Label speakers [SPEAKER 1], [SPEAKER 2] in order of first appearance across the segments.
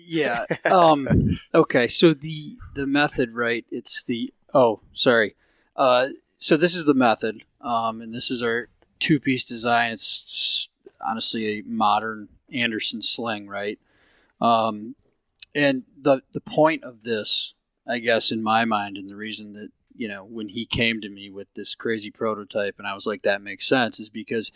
[SPEAKER 1] Yeah. Okay. So the method, right? It's the sorry. So this is the method, and this is our two-piece design. It's honestly a modern Anderson sling, right? And the point of this, I guess, in my mind, and the reason that when he came to me with this crazy prototype, and I was like, that makes sense, is because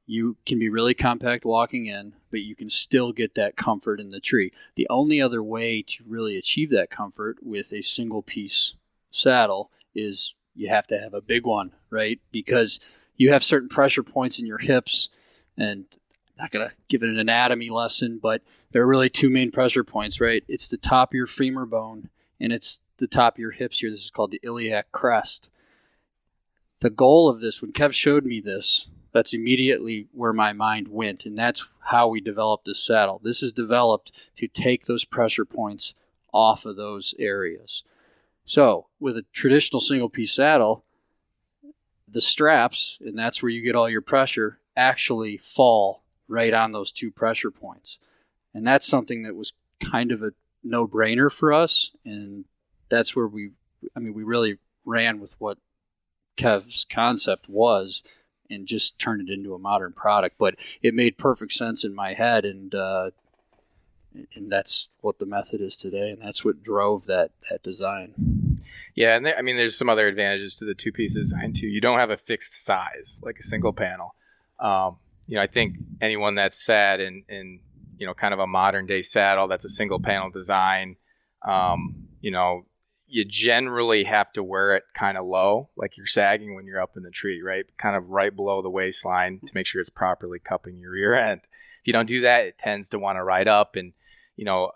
[SPEAKER 1] you can be really compact walking in, but you can still get that comfort in the tree. The only other way to really achieve that comfort with a single piece saddle is you have to have a big one, right? Because you have certain pressure points in your hips, and I'm not going to give it an anatomy lesson, but there are really two main pressure points, right? It's the top of your femur bone, and it's the top of your hips here. This is called the iliac crest. The goal of this, when Kev showed me this, that's immediately where my mind went, and that's how we developed this saddle. This is developed to take those pressure points off of those areas. So with a traditional single-piece saddle, the straps, and that's where you get all your pressure, actually fall right on those two pressure points. And that's something that was kind of a no-brainer for us, and that's where we really ran with what Kev's concept was and just turned it into a modern product. But it made perfect sense in my head, and that's what the method is today, and that's what drove that design.
[SPEAKER 2] Yeah, and there's some other advantages to the two-piece design too. You don't have a fixed size like a single panel. I think anyone that's sat in kind of a modern day saddle that's a single panel design, you generally have to wear it kind of low, like you're sagging when you're up in the tree, right? Kind of right below the waistline to make sure it's properly cupping your rear end. If you don't do that, it tends to want to ride up, and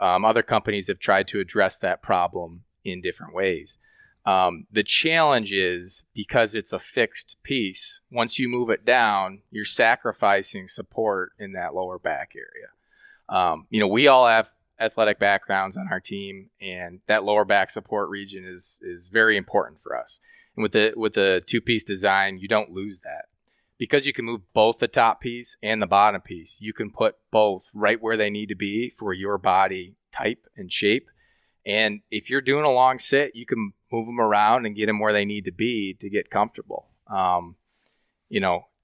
[SPEAKER 2] other companies have tried to address that problem in different ways. The challenge is, because it's a fixed piece, once you move it down, you're sacrificing support in that lower back area. We all have athletic backgrounds on our team, and that lower back support region is very important for us. And with the two-piece design, you don't lose that. Because you can move both the top piece and the bottom piece, you can put both right where they need to be for your body type and shape. And if you're doing a long sit, you can move them around and get them where they need to be to get comfortable.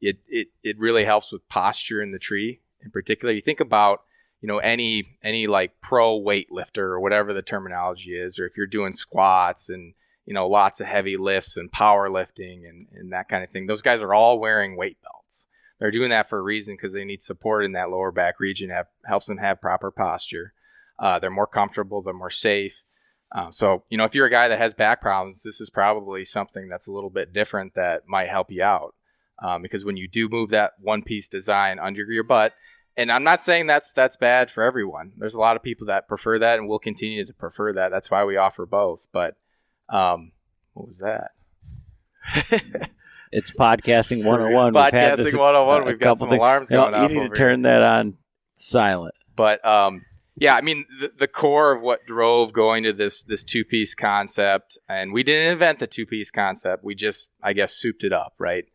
[SPEAKER 2] It really helps with posture in the tree. In particular, you think about any like pro weightlifter or whatever the terminology is, or if you're doing squats and lots of heavy lifts and powerlifting and that kind of thing, those guys are all wearing weight belts. They're doing that for a reason, because they need support in that lower back region. Helps them have proper posture. They're more comfortable. They're more safe. So if you're a guy that has back problems, this is probably something that's a little bit different that might help you out. Because when you do move that one-piece design under your butt, and I'm not saying that's bad for everyone. There's a lot of people that prefer that and will continue to prefer that. That's why we offer both. But what was that?
[SPEAKER 3] It's podcasting 101.
[SPEAKER 2] Podcasting 101. We've got some alarms going off.
[SPEAKER 3] You need to turn that on silent.
[SPEAKER 2] But the core of what drove going to this two-piece concept, and we didn't invent the two-piece concept. We just, I guess, souped it up, right?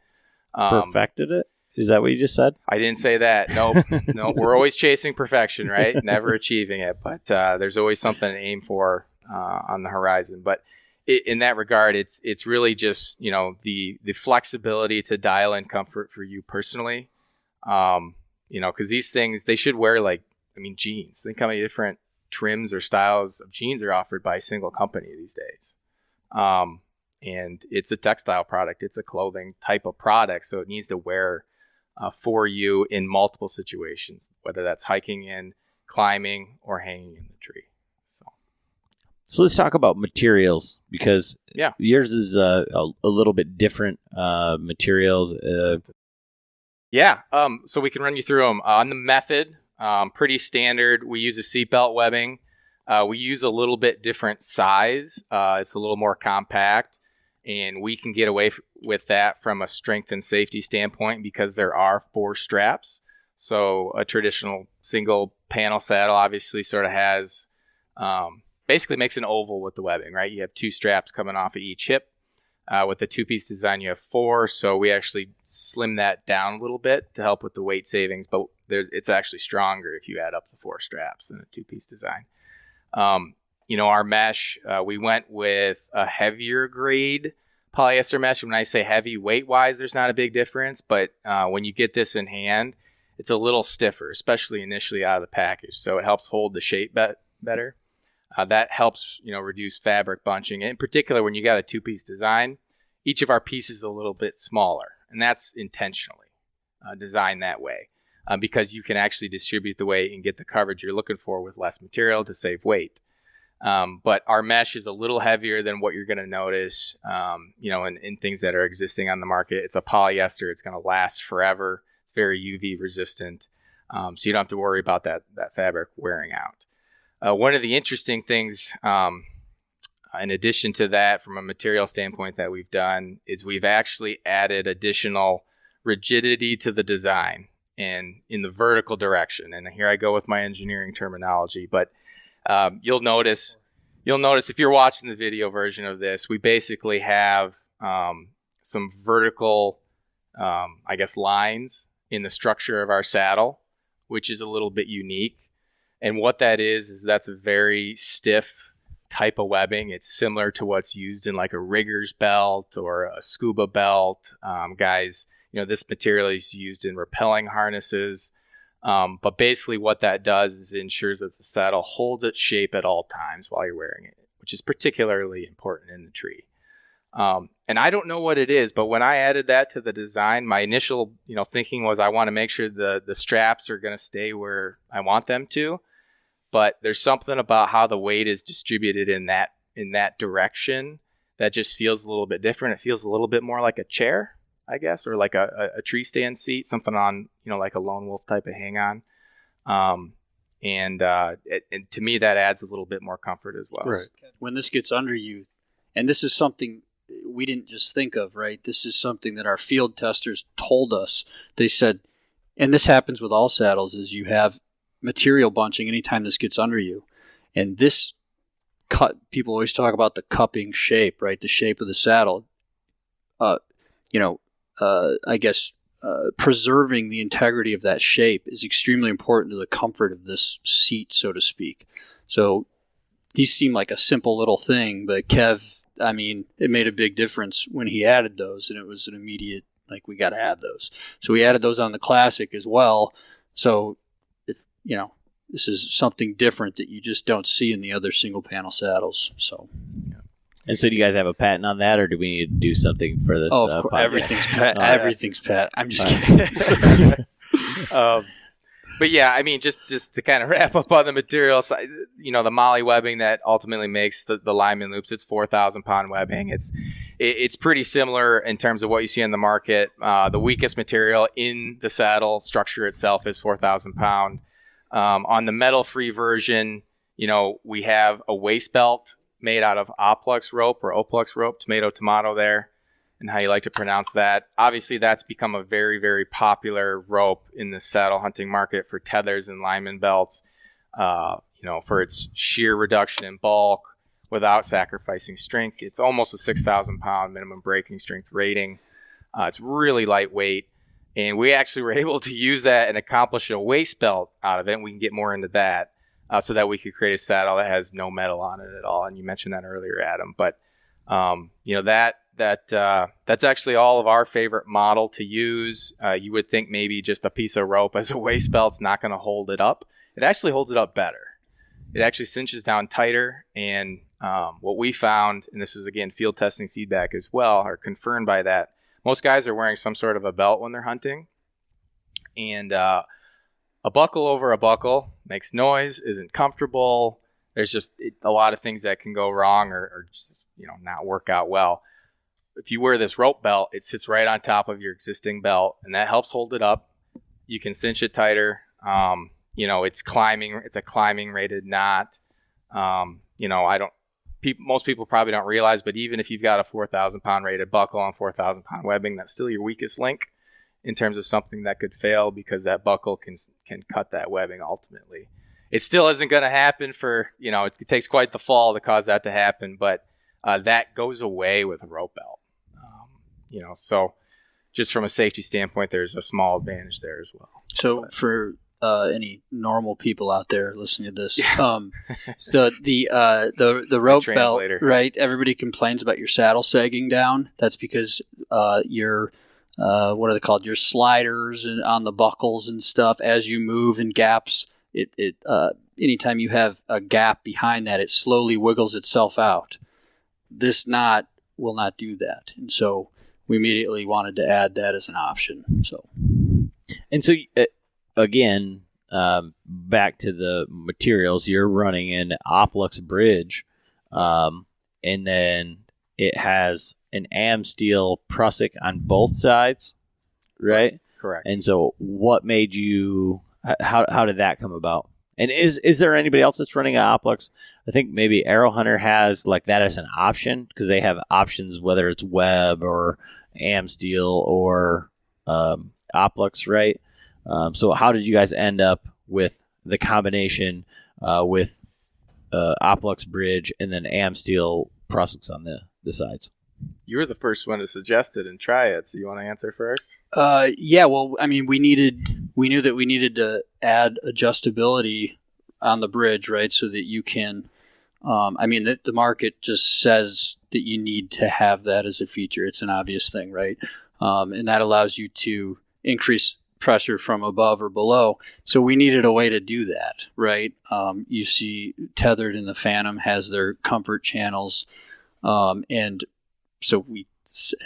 [SPEAKER 3] Perfected it? Is that what you just said?
[SPEAKER 2] I didn't say that. Nope. No, we're always chasing perfection, right? Never achieving it. But there's always something to aim for on the horizon. But in that regard, it's really just, the flexibility to dial in comfort for you personally. Because these things, they should wear jeans. Think how many different trims or styles of jeans are offered by a single company these days. And it's a textile product. It's a clothing type of product. So it needs to wear for you in multiple situations, whether that's hiking in, climbing, or hanging in the tree.
[SPEAKER 3] So let's talk about materials, because yours is a little bit different materials.
[SPEAKER 2] So we can run you through them. On the method, pretty standard. We use a seatbelt webbing. We use a little bit different size. It's a little more compact, and we can get away with that from a strength and safety standpoint because there are 4 straps. So a traditional single panel saddle obviously sort of has, basically makes an oval with the webbing, right? You have 2 straps coming off of each hip. With the two-piece design, you have 4, so we actually slim that down a little bit to help with the weight savings, but it's actually stronger if you add up the 4 straps than a two-piece design. Our mesh, we went with a heavier grade polyester mesh. When I say heavy, weight-wise, there's not a big difference, but when you get this in hand, it's a little stiffer, especially initially out of the package, so it helps hold the shape better. That helps, reduce fabric bunching. In particular, when you got a two-piece design, each of our pieces is a little bit smaller, and that's intentionally designed that way because you can actually distribute the weight and get the coverage you're looking for with less material to save weight. But our mesh is a little heavier than what you're going to notice, in things that are existing on the market. It's a polyester. It's going to last forever. It's very UV resistant, so you don't have to worry about that fabric wearing out. One of the interesting things, in addition to that, from a material standpoint that we've done, is we've actually added additional rigidity to the design and in the vertical direction. And here I go with my engineering terminology, but you'll notice if you're watching the video version of this, we basically have some vertical, lines in the structure of our saddle, which is a little bit unique. And what that is that's a very stiff type of webbing. It's similar to what's used in like a rigger's belt or a scuba belt. This material is used in rappelling harnesses. But basically what that does is it ensures that the saddle holds its shape at all times while you're wearing it, which is particularly important in the tree. And I don't know what it is, but when I added that to the design, my initial, thinking was I want to make sure the straps are going to stay where I want them to. But there's something about how the weight is distributed in that direction that just feels a little bit different. It feels a little bit more like a chair, I guess, or like a tree stand seat, something on, like a lone wolf type of hang on. And to me, that adds a little bit more comfort as well.
[SPEAKER 1] Right. When this gets under you, and this is something we didn't just think of, right? This is something that our field testers told us. They said, and this happens with all saddles, is you have material bunching anytime this gets under you. And this people always talk about the cupping shape, right? The shape of the saddle. Preserving the integrity of that shape is extremely important to the comfort of this seat, so to speak. So these seem like a simple little thing, but Kev, it made a big difference when he added those, and it was an immediate, we got to add those. So we added those on the Classic as well. So, this is something different that you just don't see in the other single panel saddles. So,
[SPEAKER 3] and so do you guys have a patent on that, or do we need to do something for this?
[SPEAKER 1] Oh, of course, everything's patent. Everything's patent. I'm just kidding.
[SPEAKER 2] But yeah, just to kind of wrap up on the material side, the Molly webbing that ultimately makes the lineman loops, it's 4,000 pound webbing. It's pretty similar in terms of what you see in the market. The weakest material in the saddle structure itself is 4,000 pound. On the metal-free version, we have a waist belt made out of Oplux rope or Oplux rope, tomato there, and how you like to pronounce that. Obviously, that's become a very, very popular rope in the saddle hunting market for tethers and lineman belts, for its sheer reduction in bulk without sacrificing strength. It's almost a 6,000 pound minimum breaking strength rating. It's really lightweight. And we actually were able to use that and accomplish a waist belt out of it. And we can get more into that so that we could create a saddle that has no metal on it at all. And you mentioned that earlier, Adam. But, that's actually all of our favorite model to use. You would think maybe just a piece of rope as a waist belt's not going to hold it up. It actually holds it up better. It actually cinches down tighter. And what we found, and this is, again, field testing feedback as well, are confirmed by that. Most guys are wearing some sort of a belt when they're hunting, and a buckle over a buckle makes noise, isn't comfortable. There's just a lot of things that can go wrong or just not work out well. If you wear this rope belt, it sits right on top of your existing belt, and that helps hold it up. You can cinch it tighter. It's a climbing rated knot. Most people probably don't realize, but even if you've got a 4,000 pound rated buckle on 4,000 pound webbing, that's still your weakest link in terms of something that could fail, because that buckle can cut that webbing ultimately. It still isn't going to happen it takes quite the fall to cause that to happen, but that goes away with a rope belt. So just from a safety standpoint, there's a small advantage there as well.
[SPEAKER 1] So for any normal people out there listening to this, the rope belt, right? Everybody complains about your saddle sagging down. That's because your what are they called? Your sliders on the buckles and stuff, as you move in gaps, it anytime you have a gap behind that, it slowly wiggles itself out. This knot will not do that, and so we immediately wanted to add that as an option. So
[SPEAKER 3] again, back to the materials, you're running an Oplux bridge, and then it has an AM steel prusik on both sides, right?
[SPEAKER 2] Correct.
[SPEAKER 3] And so what made you, how did that come about? And is there anybody else that's running an Oplux? I think maybe Arrow Hunter has like that as an option, because they have options, whether it's web or AM steel or Oplux, right? So how did you guys end up with the combination with Oplux bridge and then AM steel prusiks on the sides?
[SPEAKER 2] You were the first one to suggest it and try it, so you want to answer first?
[SPEAKER 1] Yeah, well, I mean, we knew that we needed to add adjustability on the bridge, right? So that you can, the market just says that you need to have that as a feature. It's an obvious thing, right? And that allows you to increase pressure from above or below. So we needed a way to do that, right? You see Tethered in the Phantom has their comfort channels, and so we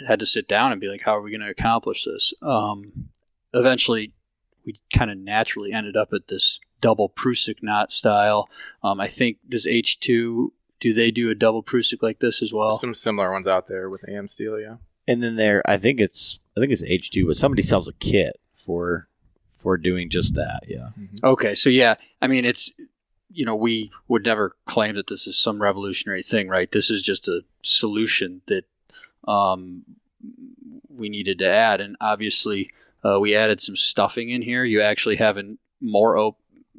[SPEAKER 1] had to sit down and be like, how are we going to accomplish this? Eventually, we kind of naturally ended up at this double prusik knot style. I think, does H2, do they do a double prusik like this as well?
[SPEAKER 2] Some similar ones out there with AM steel, yeah.
[SPEAKER 3] And then I think it's H2, but somebody sells a kit for doing just that, yeah.
[SPEAKER 2] Mm-hmm.
[SPEAKER 1] Okay, so yeah, I mean, it's, we would never claim that this is some revolutionary thing, right? This is just a solution that we needed to add, and obviously we added some stuffing in here. You actually have more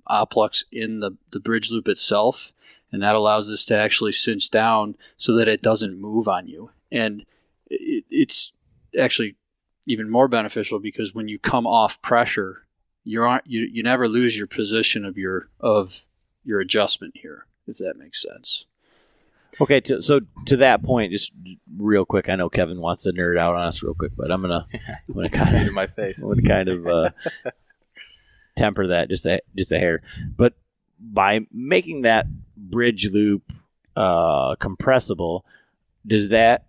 [SPEAKER 1] Oplux in the bridge loop itself, and that allows this to actually cinch down so that it doesn't move on you. And it's actually even more beneficial because when you come off pressure, you never lose your position of your adjustment here, if that makes sense.
[SPEAKER 3] Okay, so to that point, just real quick, I know Kevin wants to nerd out on us real quick, but I'm gonna kind of
[SPEAKER 2] in my face.
[SPEAKER 3] I'm gonna kind of temper that just a hair. But by making that bridge loop compressible, does that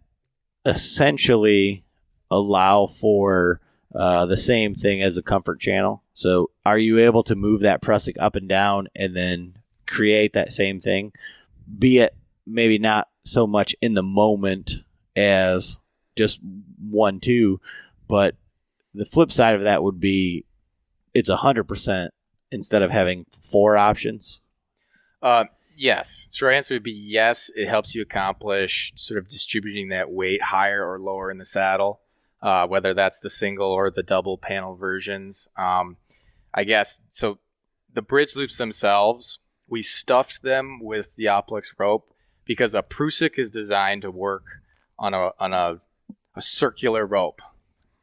[SPEAKER 3] essentially allow for the same thing as a comfort channel? So are you able to move that prusik up and down and then create that same thing, be it maybe not so much in the moment as just 1-2, but the flip side of that would be it's 100% instead of having 4 options?
[SPEAKER 2] Yes. Short answer would be yes. It helps you accomplish sort of distributing that weight higher or lower in the saddle, whether that's the single or the double panel versions. I guess, so the bridge loops themselves, we stuffed them with the Oplux rope because a prusik is designed to work on a circular rope,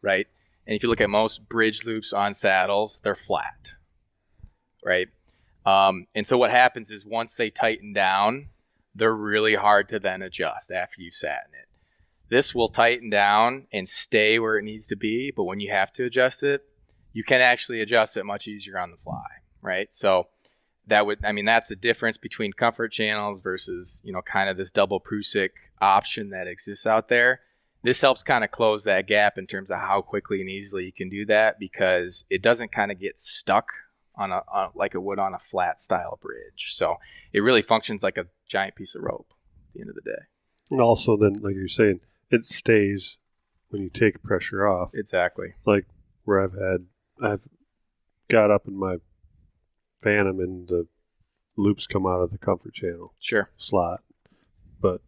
[SPEAKER 2] right? And if you look at most bridge loops on saddles, they're flat, right? And so what happens is once they tighten down, they're really hard to then adjust after you sat in it. This will tighten down and stay where it needs to be, but when you have to adjust it, you can actually adjust it much easier on the fly, right? So that's the difference between comfort channels versus, kind of this double prusik option that exists out there. This helps kind of close that gap in terms of how quickly and easily you can do that, because it doesn't kind of get stuck on like it would on a flat style bridge. So it really functions like a giant piece of rope at the end of the day.
[SPEAKER 4] And also then, like you're saying, it stays when you take pressure off.
[SPEAKER 2] Exactly.
[SPEAKER 4] Like where I've got up in my Phantom and the loops come out of the comfort channel
[SPEAKER 2] slot.
[SPEAKER 4] But